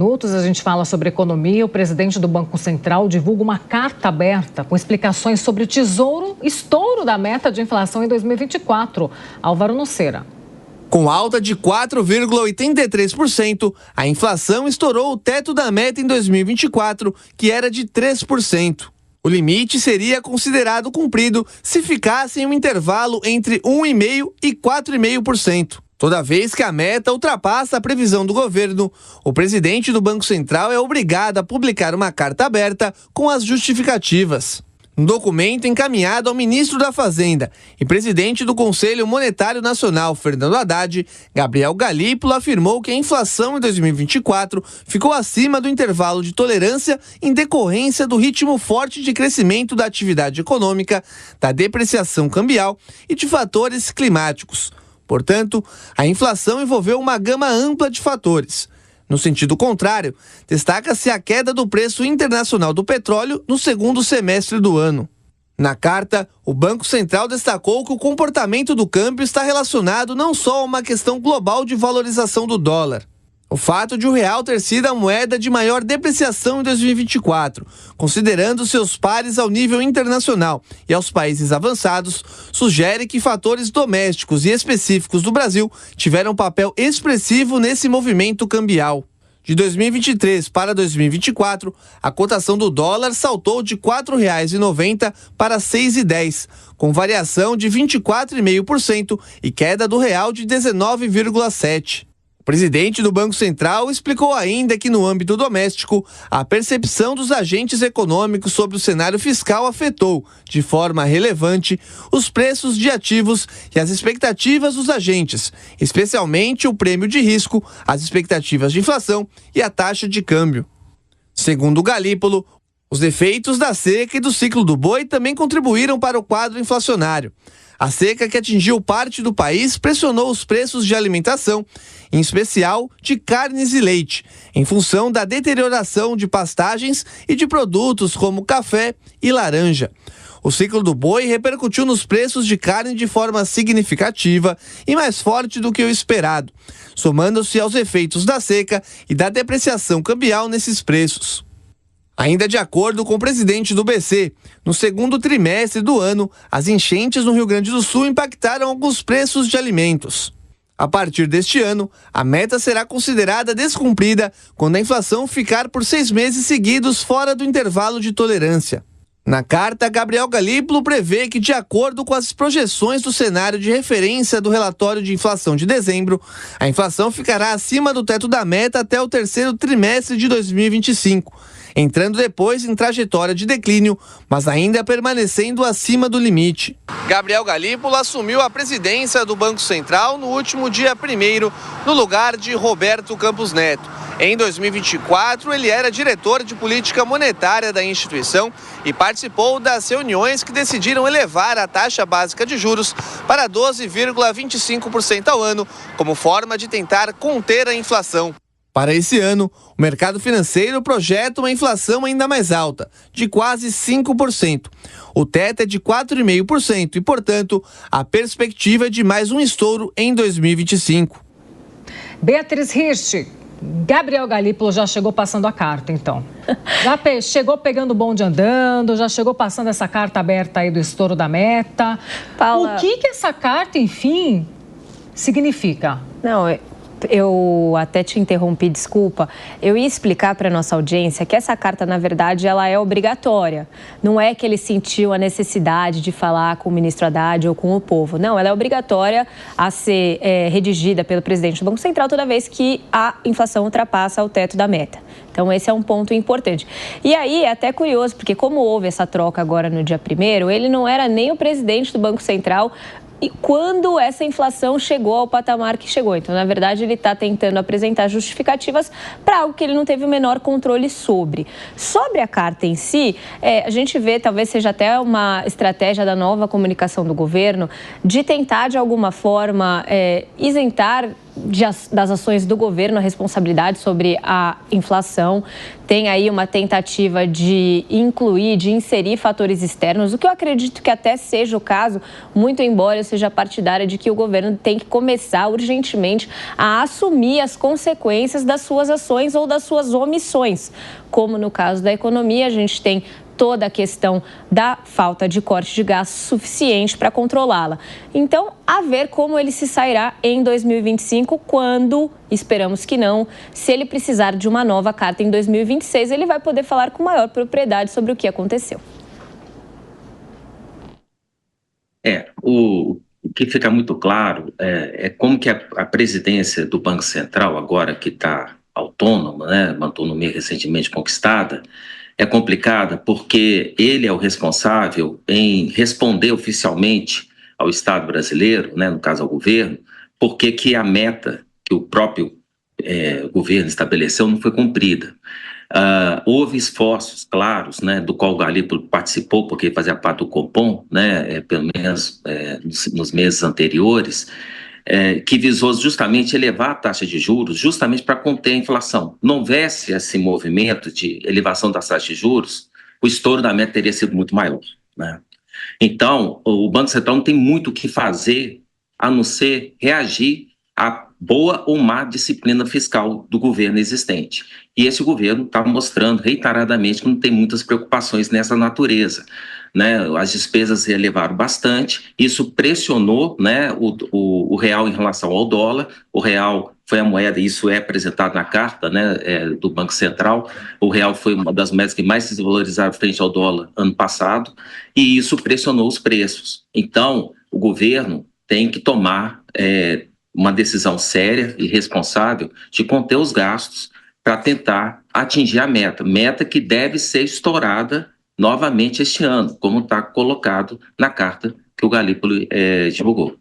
Minutos, a gente fala sobre economia. O presidente do Banco Central divulga uma carta aberta com explicações sobre o estouro da meta de inflação em 2024. Álvaro Noceira. Com alta de 4,83%, a inflação estourou o teto da meta em 2024, que era de 3%. O limite seria considerado cumprido se ficasse em um intervalo entre 1,5% e 4,5%. Toda vez que a meta ultrapassa a previsão do governo, o presidente do Banco Central é obrigado a publicar uma carta aberta com as justificativas. Um documento encaminhado ao ministro da Fazenda e presidente do Conselho Monetário Nacional, Fernando Haddad, Gabriel Galípolo afirmou que a inflação em 2024 ficou acima do intervalo de tolerância em decorrência do ritmo forte de crescimento da atividade econômica, da depreciação cambial e de fatores climáticos. Portanto, a inflação envolveu uma gama ampla de fatores. No sentido contrário, destaca-se a queda do preço internacional do petróleo no segundo semestre do ano. Na carta, o Banco Central destacou que o comportamento do câmbio está relacionado não só a uma questão global de valorização do dólar. O fato de o real ter sido a moeda de maior depreciação em 2024, considerando seus pares ao nível internacional e aos países avançados, sugere que fatores domésticos e específicos do Brasil tiveram papel expressivo nesse movimento cambial. De 2023 para 2024, a cotação do dólar saltou de R$ 4,90 para R$ 6,10, com variação de 24,5% e queda do real de 19,7%. O presidente do Banco Central explicou ainda que, no âmbito doméstico, a percepção dos agentes econômicos sobre o cenário fiscal afetou, de forma relevante, os preços de ativos e as expectativas dos agentes, especialmente o prêmio de risco, as expectativas de inflação e a taxa de câmbio. Segundo Galípolo, os efeitos da seca e do ciclo do boi também contribuíram para o quadro inflacionário. A seca que atingiu parte do país pressionou os preços de alimentação, em especial de carnes e leite, em função da deterioração de pastagens e de produtos como café e laranja. O ciclo do boi repercutiu nos preços de carne de forma significativa e mais forte do que o esperado, somando-se aos efeitos da seca e da depreciação cambial nesses preços. Ainda de acordo com o presidente do BC, no segundo trimestre do ano, as enchentes no Rio Grande do Sul impactaram alguns preços de alimentos. A partir deste ano, a meta será considerada descumprida quando a inflação ficar por 6 meses seguidos fora do intervalo de tolerância. Na carta, Gabriel Galípolo prevê que, de acordo com as projeções do cenário de referência do relatório de inflação de dezembro, a inflação ficará acima do teto da meta até o terceiro trimestre de 2025, entrando depois em trajetória de declínio, mas ainda permanecendo acima do limite. Gabriel Galípolo assumiu a presidência do Banco Central no último dia 1º, no lugar de Roberto Campos Neto. Em 2024, ele era diretor de política monetária da instituição e participou das reuniões que decidiram elevar a taxa básica de juros para 12,25% ao ano, como forma de tentar conter a inflação. Para esse ano, o mercado financeiro projeta uma inflação ainda mais alta, de quase 5%. O teto é de 4,5% e, portanto, a perspectiva é de mais um estouro em 2025. Beatriz Rich, Gabriel Galípolo já chegou passando a carta, então. Já chegou pegando o bonde andando, já chegou passando essa carta aberta aí do estouro da meta. Paula... O que essa carta, enfim, significa? Não, eu até te interrompi, desculpa. Eu ia explicar para a nossa audiência que essa carta, na verdade, ela é obrigatória. Não é que ele sentiu a necessidade de falar com o ministro Haddad ou com o povo. Não, ela é obrigatória a ser redigida pelo presidente do Banco Central toda vez que a inflação ultrapassa o teto da meta. Então, esse é um ponto importante. E aí, é até curioso, porque como houve essa troca agora no dia 1º, ele não era nem o presidente do Banco Central e quando essa inflação chegou ao patamar que chegou. Então, na verdade, ele está tentando apresentar justificativas para algo que ele não teve o menor controle sobre. Sobre a carta em si, a gente vê, talvez seja até uma estratégia da nova comunicação do governo, de tentar, de alguma forma, isentar das ações do governo, a responsabilidade sobre a inflação. Tem aí uma tentativa de incluir, de inserir fatores externos, o que eu acredito que até seja o caso, muito embora eu seja partidária de que o governo tem que começar urgentemente a assumir as consequências das suas ações ou das suas omissões. Como no caso da economia, a gente tem toda a questão da falta de corte de gasto suficiente para controlá-la. Então, a ver como ele se sairá em 2025, quando, esperamos que não, se ele precisar de uma nova carta em 2026, ele vai poder falar com maior propriedade sobre o que aconteceu. O que fica muito claro é como que a presidência do Banco Central, agora que está autônoma, né, uma autonomia recentemente conquistada, é complicada porque ele é o responsável em responder oficialmente ao Estado brasileiro, né, no caso ao governo, porque que a meta que o próprio governo estabeleceu não foi cumprida. Houve esforços claros, né, do qual o Galípolo participou, porque fazia parte do Copom, né, pelo menos nos meses anteriores, que visou justamente elevar a taxa de juros, justamente para conter a inflação. Não houvesse esse movimento de elevação das taxas de juros, o estouro da meta teria sido muito maior, né? Então, o Banco Central não tem muito o que fazer, a não ser reagir à boa ou má disciplina fiscal do governo existente. E esse governo está mostrando reiteradamente que não tem muitas preocupações nessa natureza, né? As despesas se elevaram bastante, isso pressionou, né, o real em relação ao dólar. O real foi a moeda, isso é apresentado na carta, né, do Banco Central. O real foi uma das moedas que mais se desvalorizaram frente ao dólar ano passado, e isso pressionou os preços. Então, o governo tem que tomar uma decisão séria e responsável de conter os gastos para tentar atingir a meta que deve ser estourada novamente este ano, como está colocado na carta que o Galípolo divulgou.